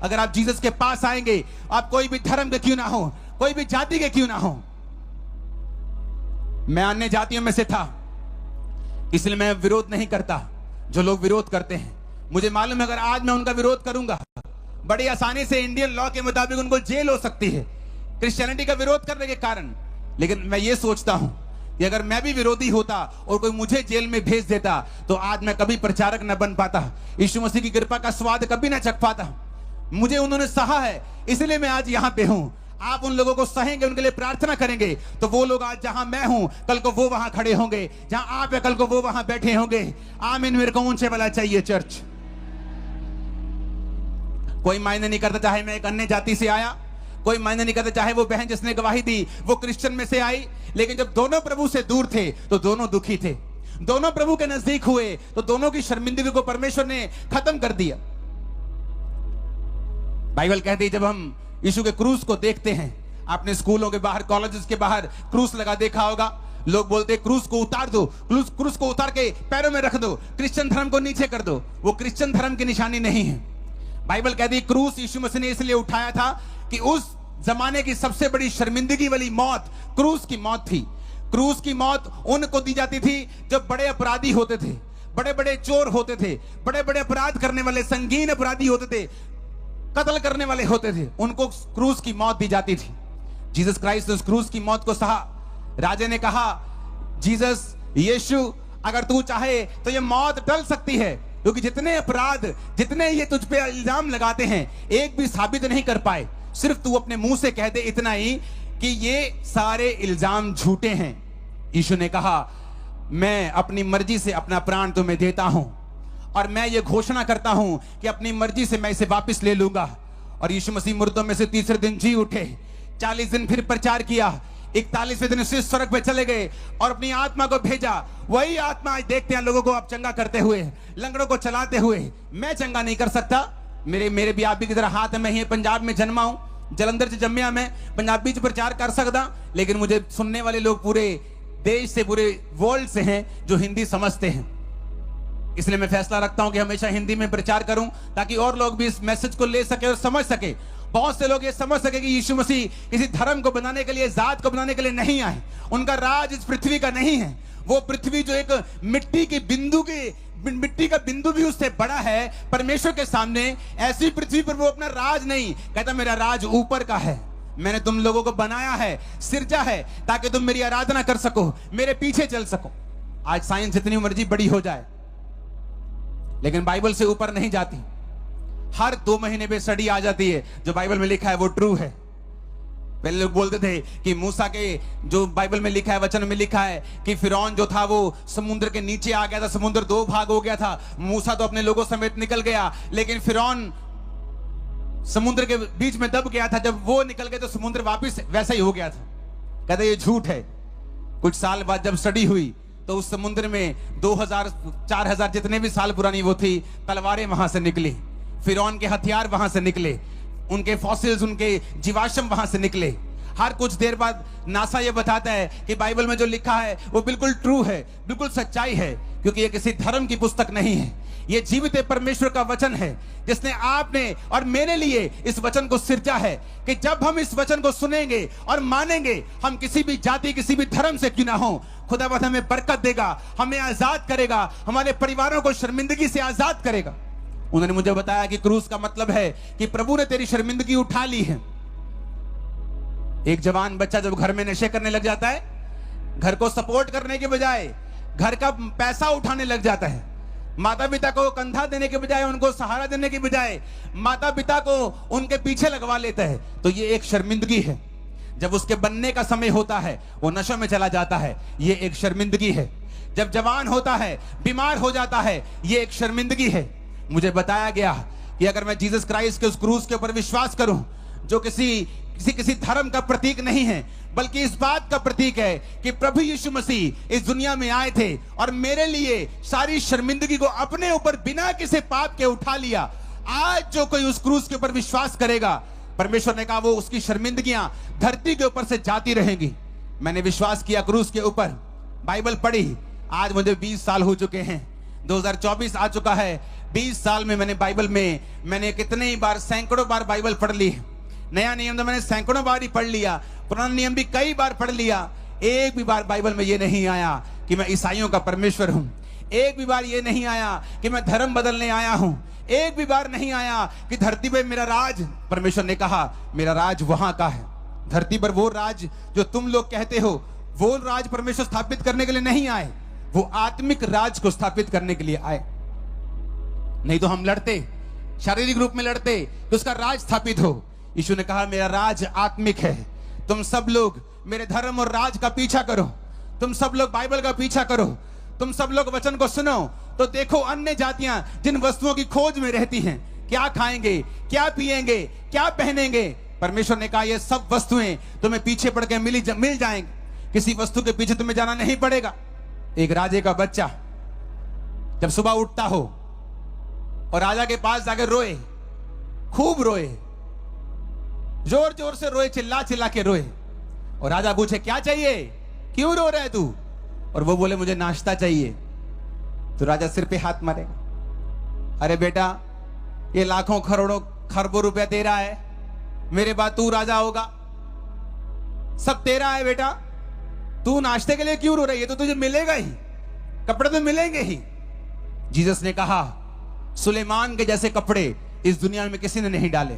अगर आप जीसस के पास आएंगे, आप कोई भी धर्म के क्यों ना हो, कोई भी जाति के क्यों ना हो। मैं अन्य जातियों में से था, इसलिए मैं विरोध नहीं करता जो लोग विरोध करते हैं। मुझे मालूम है अगर आज मैं उनका विरोध करूंगा, बड़ी आसानी से इंडियन लॉ के मुताबिक उनको जेल हो सकती है क्रिश्चियनिटी का विरोध करने के कारण। लेकिन मैं ये सोचता हूं कि अगर मैं भी विरोधी होता और कोई मुझे जेल में भेज देता, तो आज मैं कभी प्रचारक न बन पाता, यीशु मसीह की कृपा का स्वाद कभी ना चख पाता। मुझे उन्होंने सहा है, इसलिए मैं आज यहां पे हूं। आप उन लोगों को सहेंगे, उनके लिए प्रार्थना करेंगे, तो वो लोग आज जहां मैं हूं, कल को वो वहां खड़े होंगे, जहां आप है कल को वो वहां बैठे होंगे। आमीन। मेरे को ऊंचे वाला चाहिए चर्च। कोई मायने नहीं करता चाहे मैं एक अन्य जाति से आया, कोई मायने नहीं करता चाहे वो बहन जिसने गवाही दी वो क्रिश्चियन में से आई। लेकिन जब दोनों प्रभु से दूर थे तो दोनों दुखी थे। दोनों प्रभु के नजदीक हुए तो दोनों की शर्मिंदगी को परमेश्वर ने खत्म कर दिया। बाइबल कहती है जब हम यीशु के क्रूस को देखते हैं, आपने स्कूलों के बाहर, कॉलेजेस के बाहर क्रूस लगा देखा होगा। लोग बोलते हैं क्रूस को उतार दो, क्रूस को उतार के पैरों में रख दो, क्रिश्चियन धर्म को नीचे कर दो। वो क्रिश्चियन धर्म की निशानी नहीं है। बाइबल कहती है क्रूस यीशु मसीह ने इसलिए उठाया था कि उस जमाने की सबसे बड़ी शर्मिंदगी वाली मौत क्रूस की मौत थी। क्रूस की मौत उनको दी जाती थी जो बड़े अपराधी होते थे, बड़े बड़े चोर होते थे, बड़े बड़े अपराध करने वाले, संगीन अपराधी होते थे, कत्ल करने वाले होते थे, उनको क्रूस की मौत दी जाती थी। जीसस क्राइस्ट ने उस क्रूस की मौत को सहा। राजा ने कहा, जीसस, यीशु, अगर तू चाहे तो ये मौत टल सकती है, क्योंकि जितने अपराध, जितने ये तुझ पे इल्जाम लगाते हैं, एक भी साबित नहीं कर पाए। सिर्फ तू अपने मुंह से कह दे इतना ही कि ये सारे इल्जाम झूठे हैं। यीशु ने कहा, मैं अपनी मर्जी से अपना प्राण तुम्हें देता हूं और मैं ये घोषणा करता हूं कि अपनी मर्जी से मैं इसे वापस ले लूंगा। और यीशु मसीह मुर्दों में से तीसरे दिन जी उठे, 40 दिन फिर प्रचार किया, 41वें दिन उसी स्वर्ग पे चले गए और अपनी आत्मा को भेजा। वही आत्मा आज देखते हैं लोगों को आप चंगा करते हुए, लंगड़ों को चलाते हुए। मैं चंगा नहीं कर सकता, मेरे भी आप भी की तरह हाथ में ही पंजाब में जन्मा हूं, जलंधर से जम्मिया, मैं पंजाबी च प्रचार कर सकता, लेकिन मुझे सुनने वाले लोग पूरे देश से, पूरे वर्ल्ड से हैं जो हिंदी समझते हैं। इसलिए मैं फैसला रखता हूं कि हमेशा हिंदी में प्रचार करूं ताकि और लोग भी इस मैसेज को ले सके और समझ सके। बहुत से लोग ये समझ सके कि यीशु मसीह किसी धर्म को बनाने के लिए, जात को बनाने के लिए नहीं आए। उनका राज इस पृथ्वी का नहीं है। वो पृथ्वी जो एक मिट्टी का बिंदु भी उससे बड़ा है परमेश्वर के सामने, ऐसी पृथ्वी पर वो अपना राज नहीं कहता, मेरा राज ऊपर का है। मैंने तुम लोगों को बनाया है, सिरजा है, ताकि तुम मेरी आराधना कर सको, मेरे पीछे चल सको। आज साइंस जितनी मर्जी बड़ी हो जाए, लेकिन बाइबल से ऊपर नहीं जाती। हर 2 महीने पे स्टडी आ जाती है, जो बाइबल में लिखा है वो ट्रू है। पहले लोग बोलते थे कि मूसा के जो बाइबल में लिखा है, वचन में लिखा है कि फिरौन जो था वो समुद्र के नीचे आ गया था, समुद्र 2 भाग हो गया था। मूसा तो अपने लोगों समेत निकल गया, लेकिन फिरौन समुद्र के बीच में दब गया था। जब वो निकल गए तो समुद्र वापस वैसा ही हो गया था। कहते ये झूठ है। कुछ साल बाद जब स्टडी हुई तो उस समुद्र में 2000 4000 जितने भी साल पुरानी वो थी, तलवारें वहां से निकली, फिरौन के हथियार वहां से निकले, उनके फॉसिल्स, उनके जीवाश्म वहां से निकले। हर कुछ देर बाद नासा ये बताता है कि बाइबल में जो लिखा है वो बिल्कुल ट्रू है, बिल्कुल सच्चाई है, क्योंकि ये किसी धर्म की पुस्तक नहीं है। ये जीवित परमेश्वर का वचन है, जिसने आपने और मेरे लिए इस वचन को सिरजा है कि जब हम इस वचन को सुनेंगे और मानेंगे, हम किसी भी जाति, किसी भी धर्म से क्यों ना हो, खुदावंद हमें बरकत देगा, हमें आजाद करेगा, हमारे परिवारों को शर्मिंदगी से आजाद करेगा। उन्होंने मुझे बताया कि क्रूस का मतलब है कि प्रभु ने तेरी शर्मिंदगी उठा ली है। एक जवान बच्चा जब घर में नशे करने लग जाता है, घर को सपोर्ट करने के बजाय घर का पैसा उठाने लग जाता है, माता पिता को कंधा देने के बजाय, उनको सहारा देने के बजाय माता पिता को उनके पीछे लगवा लेता है, तो ये एक शर्मिंदगी है। जब उसके बनने का समय होता है वो नशे में चला जाता है, ये एक शर्मिंदगी है। जब जवान होता है, बीमार हो जाता है, ये एक शर्मिंदगी है। मुझे बताया गया कि अगर मैं जीसस क्राइस्ट के उस क्रूस के ऊपर विश्वास करूं, जो किसी धर्म का प्रतीक नहीं है, बल्कि इस बात का प्रतीक है कि प्रभु यीशु मसीह इस दुनिया में आए थे और मेरे लिए सारी शर्मिंदगी को अपने ऊपर बिना किसी पाप के उठा लिया। आज जो कोई उस क्रूस के ऊपर विश्वास करेगा, परमेश्वर ने कहा वो उसकी शर्मिंदगियां धरती के ऊपर से जाती रहेंगी। मैंने विश्वास किया क्रूस के ऊपर, बाइबल पढ़ी, आज मुझे 20 साल हो चुके हैं, 2024 आ चुका है। 20 साल में मैंने बाइबल में मैंने कितने ही बार, सैकड़ों बार बाइबल पढ़ ली। नया नियम तो मैंने सैकड़ों बार ही पढ़ लिया, पुराना नियम भी कई बार पढ़ लिया। एक भी बार बाइबल में ये नहीं आया कि मैं ईसाइयों का परमेश्वर हूं। एक भी बार ये नहीं आया कि मैं धर्म बदलने आया हूं। एक भी बार नहीं आया कि धरती पे मेरा राज, परमेश्वर ने कहा मेरा राज वहां का है। धरती पर वो राज जो तुम लोग कहते हो, वो राज परमेश्वर स्थापित करने के लिए नहीं आए, वो आत्मिक राज को स्थापित करने के लिए आए। नहीं तो हम लड़ते, शारीरिक रूप में लड़ते तो उसका राज स्थापित हो। यीशु ने कहा मेरा राज आत्मिक है। तुम सब लोग मेरे धर्म और राज का पीछा करो, तुम सब लोग बाइबल का पीछा करो, तुम सब लोग वचन को सुनो। तो देखो अन्य जातियां जिन वस्तुओं की खोज में रहती हैं, क्या खाएंगे, क्या पिएंगे, क्या पहनेंगे, परमेश्वर ने कहा ये सब वस्तुएं तुम्हें पीछे पड़ के मिल जाएंगी। किसी वस्तु के पीछे तुम्हें जाना नहीं पड़ेगा। एक राजे का बच्चा जब सुबह उठता हो और राजा के पास जाकर रोए, खूब रोए, जोर जोर से रोए, चिल्ला चिल्ला के रोए, और राजा पूछे क्या चाहिए, क्यों रो रहा है तू, और वो बोले मुझे नाश्ता चाहिए, तो राजा सिर पे हाथ मारेगा। अरे बेटा ये लाखों करोड़ों खरबों रुपया तेरा है, मेरे बाद तू राजा होगा, सब तेरा है बेटा, तू नाश्ते के लिए क्यों रो रही है, ये तो तुझे मिलेगा ही, कपड़े तो मिलेंगे ही। जीसस ने कहा सुलेमान के जैसे कपड़े इस दुनिया में किसी ने नहीं डाले।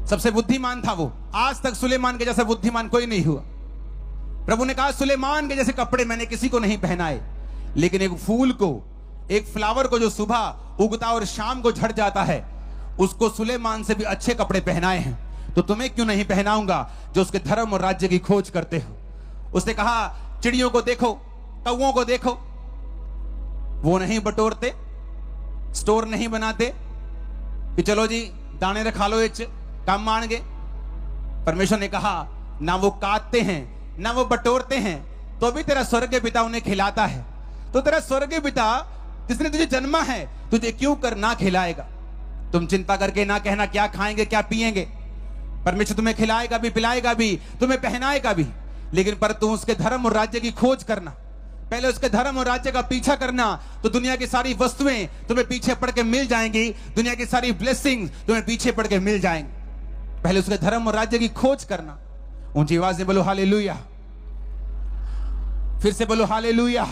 सबसे बुद्धिमान था वो, आज तक सुलेमान के जैसा बुद्धिमान कोई नहीं हुआ। प्रभु ने कहा सुलेमान के जैसे कपड़े मैंने किसी को नहीं पहनाए, लेकिन एक फूल को, एक फ्लावर को जो सुबह उगता और शाम को झड़ जाता है, उसको सुलेमान से भी अच्छे कपड़े पहनाए हैं। तो तुम्हें क्यों नहीं पहनाऊंगा जो उसके धर्म और राज्य की खोज करते हो। उसने कहा चिड़ियों को देखो, कौओं को देखो, वो नहीं बटोरते, स्टोर नहीं बनाते कि चलो जी दाने रखा लो, इच काम मान गए। परमेश्वर ने कहा ना वो काटते हैं ना वो बटोरते हैं, तो भी तेरा स्वर्गीय पिता उन्हें खिलाता है। तो तेरा स्वर्गीय पिता जिसने तुझे जन्मा है तुझे क्यों कर ना खिलाएगा। तुम चिंता करके ना कहना क्या खाएंगे क्या पिएंगे, परमेश्वर तुम्हें खिलाएगा भी, पिलाएगा भी, तुम्हें पहनाएगा भी, लेकिन पर तुम उसके धर्म और राज्य की खोज करना, पहले उसके धर्म और राज्य का पीछा करना, तो दुनिया की सारी वस्तुएं तुम्हें पीछे पड़ के मिल जाएंगी, दुनिया की सारी ब्लेसिंग्स तुम्हें पीछे पड़ के मिल जाएंगी। पहले उसके धर्म और राज्य की खोज करना। ऊंची आवाज से बोलो हालेलुया, फिर से बोलो हालेलुया।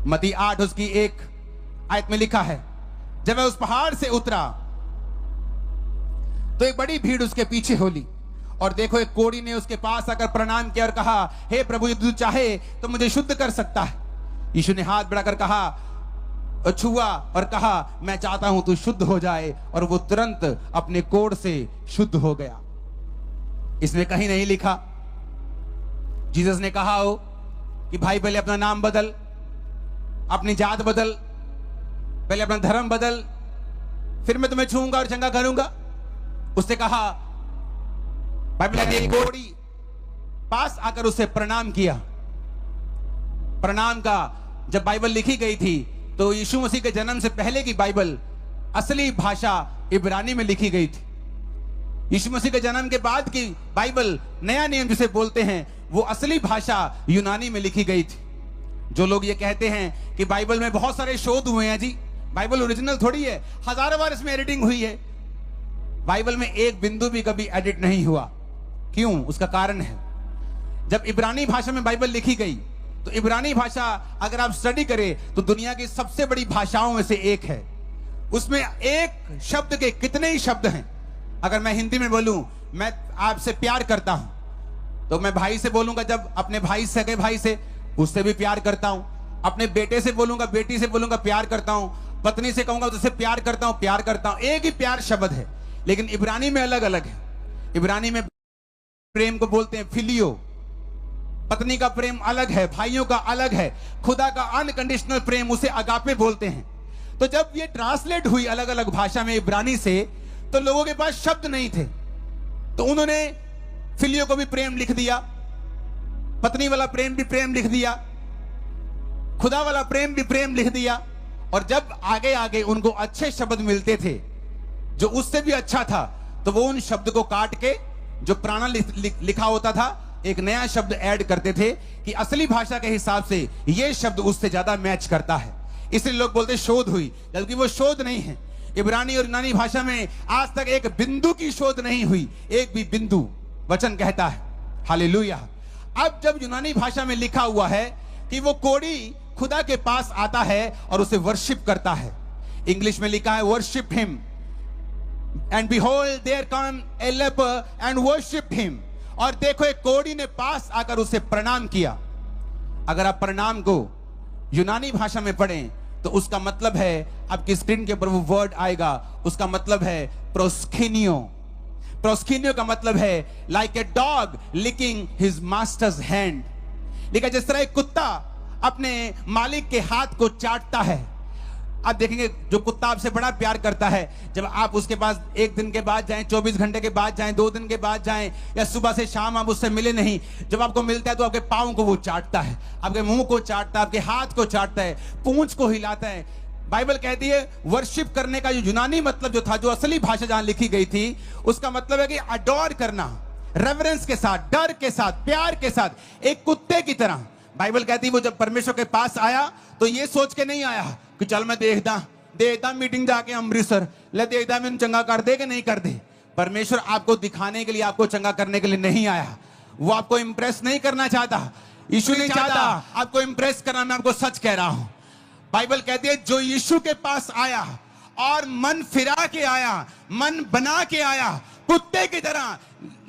मत्ती 8 उसकी 1 आयत में लिखा है, जब वह उस पहाड़ से उतरा तो एक बड़ी भीड़ उसके पीछे हो ली, और देखो एक कोढ़ी ने उसके पास आकर प्रणाम किया और कहा हे प्रभु यदि तू चाहे तो मुझे शुद्ध कर सकता है। यीशु ने हाथ बढ़ाकर कहा, छुआ और कहा मैं चाहता हूं तू शुद्ध हो जाए, और वो तुरंत अपने कोढ़ से शुद्ध हो गया। इसमें कहीं नहीं लिखा जीसस ने कहा हो कि भाई पहले अपना नाम बदल, अपनी जात बदल, पहले अपना धर्म बदल, फिर मैं तुम्हें छूंगा और चंगा करूंगा। उसने कहा, बाइबल ने कोढ़ी पास आकर उसे प्रणाम किया। प्रणाम का जब बाइबल लिखी गई थी तो यीशु मसीह के जन्म से पहले की बाइबल असली भाषा इब्रानी में लिखी गई थी। यीशु मसीह के जन्म के बाद की बाइबल, नया नियम जिसे बोलते हैं, वो असली भाषा यूनानी में लिखी गई थी। जो लोग ये कहते हैं कि बाइबल में बहुत सारे शोध हुए हैं, जी बाइबल ओरिजिनल थोड़ी है, हजारों बार इसमें एडिटिंग हुई है। बाइबल में एक बिंदु भी कभी एडिट नहीं हुआ। क्यों? उसका कारण है, जब इब्रानी भाषा में बाइबल लिखी गई तो इब्रानी भाषा अगर आप स्टडी करें तो दुनिया की सबसे बड़ी भाषाओं में से एक है। उसमें एक शब्द के कितने ही शब्द हैं। अगर मैं हिंदी में बोलूं मैं आपसे प्यार करता हूं, तो मैं भाई से बोलूंगा, जब अपने भाई से, सगे भाई से, उससे भी प्यार करता हूं। अपने बेटे से बोलूंगा, बेटी से बोलूंगा प्यार करता हूं। पत्नी से कहूंगा तो उससे प्यार करता हूं, प्यार करता हूं। एक ही प्यार शब्द है, लेकिन इब्रानी में अलग अलग है। इब्रानी में प्रेम को बोलते हैं फिलियो, पत्नी का प्रेम अलग है, भाइयों का अलग है, खुदा का अनकंडीशनल प्रेम उसे अगापे बोलते हैं। तो जब ये ट्रांसलेट हुई अलग अलग भाषा में इब्रानी से, तो लोगों के पास शब्द नहीं थे, तो उन्होंने फिलियो को भी प्रेम लिख दिया, पत्नी वाला प्रेम भी प्रेम लिख दिया, खुदा वाला प्रेम भी प्रेम लिख दिया। और जब आगे आगे उनको अच्छे शब्द मिलते थे जो उससे भी अच्छा था, तो वो उन शब्द को काट के जो पुराना लिखा होता था एक नया शब्द ऐड करते थे कि असली भाषा के हिसाब से ये शब्द उससे ज्यादा मैच करता है, इसलिए लोग बोलते शोध हुई, जबकि वो शोध नहीं है। इब्रानी और यूनानी भाषा में आज तक एक बिंदु की शोध नहीं हुई, एक भी बिंदु, वचन कहता है। हालेलुया। अब जब यूनानी भाषा में लिखा हुआ है कि वो कोढ़ी खुदा के पास आता है और उसे वर्शिप करता है, इंग्लिश में लिखा है worship him, and behold there come a leper and worshipped him. और देखो एक कोढ़ी ने पास आकर उसे प्रणाम किया। अगर आप प्रणाम को यूनानी भाषा में पढ़ें तो उसका मतलब है, आपकी स्क्रीन के ऊपर वो वर्ड आएगा, उसका मतलब है प्रोस्किनियो। प्रोस्किनियो का मतलब है like a dog licking his master's hand. लेकिन जिस तरह एक कुत्ता अपने मालिक के हाथ को चाटता है, आप देखेंगे जो कुत्ता आपसे बड़ा प्यार करता है, जब आप उसके पास एक दिन के बाद जाएं, 24 घंटे के बाद जाएं, 2 दिन के बाद जाएं, या सुबह से शाम आप उससे मिले नहीं, जब आपको मिलता है तो आपके पाँव को वो चाटता है, आपके मुंह को चाटता है, आपके हाथ को चाटता है, पूंछ को हिलाता है। बाइबल कहती है वर्शिप करने का जो यूनानी मतलब जो था, जो असली भाषा जहां लिखी गई थी, उसका मतलब है कि अडोर करना, रेवरेंस के साथ, डर के साथ, प्यार के साथ, एक कुत्ते की तरह। बाइबल कहती है वो जब परमेश्वर के पास आया तो ये सोच के नहीं आया कि चल मैं देखदा मीटिंग जाके अमृतसर ले देखदा मैंने चंगा कर दे कि नहीं कर दे। परमेश्वर आपको दिखाने के लिए, आपको चंगा करने के लिए नहीं आया। वो आपको इंप्रेस नहीं करना चाहता। यीशु नहीं चाहता आपको इंप्रेस करना। मैं आपको सच कह रहा हूं, बाइबल कहती है जो यीशु के पास आया और मन फिरा के आया, मन बना के आया, कुत्ते की तरह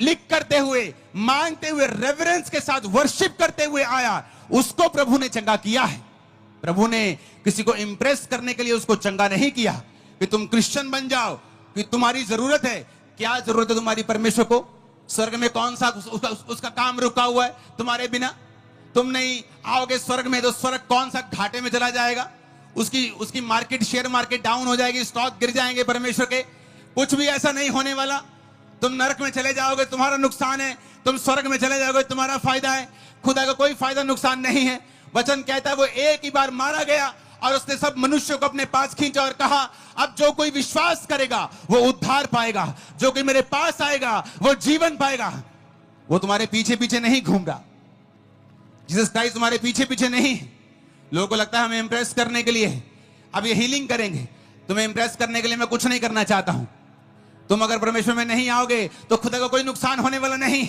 लिख करते हुए, मांगते हुए, रेवरेंस के साथ वर्शिप करते हुए आया, उसको प्रभु ने चंगा किया है। प्रभु ने किसी को इंप्रेस करने के लिए उसको चंगा नहीं किया कि तुम क्रिश्चियन बन जाओ, कि तुम्हारी जरूरत है। क्या जरूरत है तुम्हारी परमेश्वर को? स्वर्ग में कौन सा उसका काम रुका हुआ है तुम्हारे बिना? तुम नहीं आओगे स्वर्ग में तो स्वर्ग कौन सा घाटे में चला जाएगा? उसकी मार्केट, शेयर मार्केट डाउन हो जाएगी, स्टॉक गिर जाएंगे परमेश्वर के। कुछ भी ऐसा नहीं होने वाला। तुम नरक में चले जाओगे, तुम्हारा नुकसान है। तुम स्वर्ग में चले जाओगे, तुम्हारा फायदा है। खुदा का कोई फायदा नुकसान नहीं है। वचन कहता है वो एक ही बार मारा गया और उसने सब मनुष्यों को अपने पास खींचा और कहा अब जो कोई विश्वास करेगा वो उद्धार पाएगा, जो कोई मेरे पास आएगा वो जीवन पाएगा। वो तुम्हारे पीछे पीछे नहीं घूम रहा। जीसस क्राइस्ट तुम्हारे पीछे पीछे नहीं। लोगों को लगता है हमें इंप्रेस करने के लिए अब ये हीलिंग करेंगे। तुम्हें इंप्रेस करने के लिए मैं कुछ नहीं करना चाहता हूं। तुम अगर परमेश्वर में नहीं आओगे तो खुदा का कोई नुकसान होने वाला नहीं।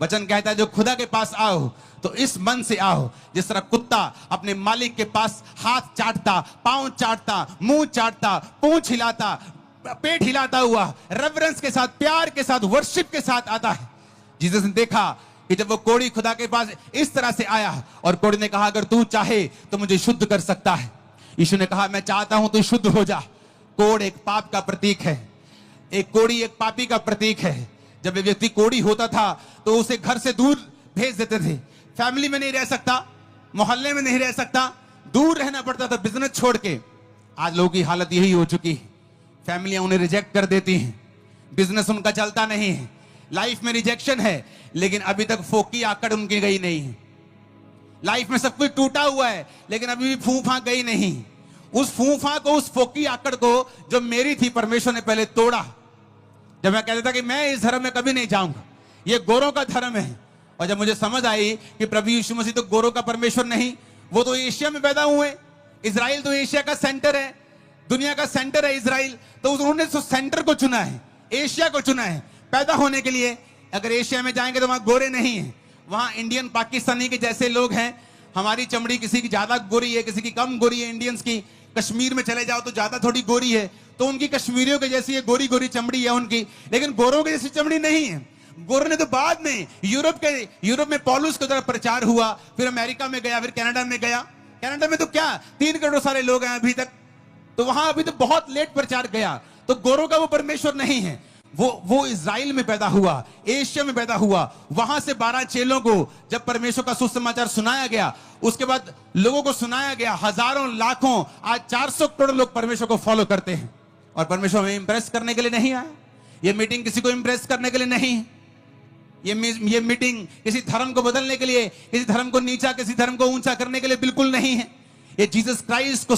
वचन कहता है जो खुदा के पास आओ तो इस मन से आओ जिस तरह कुत्ता अपने मालिक के पास हाथ चाटता, पांव चाटता, मुंह चाटता, पूंछ हिलाता, पेट हिलाता हुआ, रेवरेंस के साथ, प्यार के साथ, वर्शिप के साथ आता है। जीसस ने देखा कि जब वो कोढ़ी खुदा के पास इस तरह से आया और कोढ़ी ने कहा अगर तू चाहे तो मुझे शुद्ध कर सकता है। यीशु ने कहा मैं चाहता हूं तू शुद्ध हो जा। कोढ़ एक पाप का प्रतीक है, एक कोढ़ी एक पापी का प्रतीक है। जब एक व्यक्ति कोढ़ी होता था तो उसे घर से दूर भेज देते थे। फैमिली में नहीं रह सकता, मोहल्ले में नहीं रह सकता, दूर रहना पड़ता था बिजनेस छोड़ के। आज लोगों की हालत यही हो चुकी है। फैमिलियां उन्हें रिजेक्ट कर देती हैं, बिजनेस उनका चलता नहीं है, लाइफ में रिजेक्शन है, लेकिन अभी तक फोकी आकड़ उनकी गई नहीं है। लाइफ में सब कुछ टूटा हुआ है लेकिन अभी भी फूफा गई नहीं। उस फूफा को, उस फोकी आकड़ को जो मेरी थी, परमेश्वर ने पहले तोड़ा। जब मैं कहता था कि मैं इस धर्म में कभी नहीं जाऊंगा, ये गोरों का धर्म है, और जब मुझे समझ आई कि प्रभु यीशु मसीह तो गोरों का परमेश्वर नहीं, वो तो एशिया में पैदा हुए। इजराइल तो एशिया का सेंटर है, दुनिया का सेंटर है इजराइल। तो उन्होंने तो सेंटर को चुना है, एशिया को चुना है पैदा होने के लिए। अगर एशिया में जाएंगे तो वहां गोरे नहीं है, वहां इंडियन पाकिस्तानी के जैसे लोग हैं। हमारी चमड़ी किसी की ज्यादा गोरी है, किसी की कम गोरी है। इंडियंस की कश्मीर में चले जाओ तो ज्यादा थोड़ी गोरी है, तो उनकी कश्मीरियों के जैसी गोरी गोरी चमड़ी है उनकी, लेकिन गोरों की जैसी चमड़ी नहीं है। गोरों ने तो बाद में यूरोप में पौलुस का तरफ प्रचार हुआ, फिर अमेरिका में गया, फिर कनाडा में गया। कनाडा में तो क्या 3 करोड़ सारे लोग हैं अभी तक, तो वहां अभी तो बहुत लेट प्रचार गया। तो गोरों का वो परमेश्वर नहीं है। वो इजराइल में पैदा हुआ, एशिया में पैदा हुआ। वहां से 12 चेलों को जब परमेश्वर का सुसमाचार सुनाया गया, उसके बाद लोगों को सुनाया गया, हजारों लाखों, आज 400 करोड़ लोग परमेश्वर को फॉलो करते हैं। और परमेश्वर हमें इंप्रेस करने के लिए नहीं आया। ये मीटिंग किसी को इंप्रेस करने के लिए नहीं है। ये मीटिंग किसी धर्म को बदलने के लिए, किसी धर्म को नीचा, किसी धर्म को ऊंचा करने के लिए बिल्कुल नहीं है। ये जीसस क्राइस्ट को,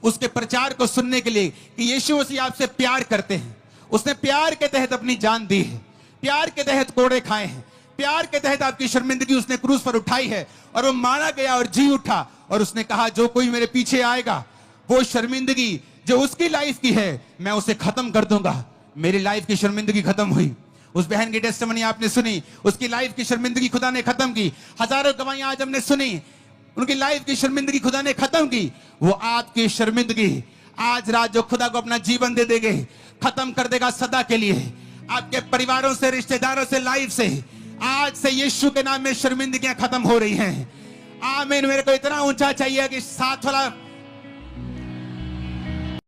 उसके प्रचार को सुनने के लिए कि यीशु मसीह आपसे प्यार करते हैं। उसने प्यार के तहत अपनी जान दी है, प्यार के तहत कोड़े खाए हैं, प्यार के तहत आपकी शर्मिंदगी उसने क्रूस पर उठाई है और वो मारा गया और जी उठा। और उसने कहा जो कोई मेरे पीछे आएगा वो शर्मिंदगी जो उसकी लाइफ की है मैं उसे खत्म कर दूंगा। मेरी लाइफ की शर्मिंदगी खत्म हुई। उस बहन की टेस्टिमनी आपने सुनी, उसकी लाइफ की शर्मिंदगी खुदा ने खत्म की। हजारों गवाहियां आज हमने सुनी, उनकी लाइफ की शर्मिंदगी खुदा ने खत्म की। वो आपकी शर्मिंदगी आज रात जो खुदा को अपना जीवन दे देंगे, खत्म कर देगा सदा के लिए। आपके परिवारों से, रिश्तेदारों से, लाइफ से आज से यीशु के नाम में शर्मिंदगियां खत्म हो रही हैं। आमीन। मेरे को इतना ऊंचा चाहिए कि साथ वाला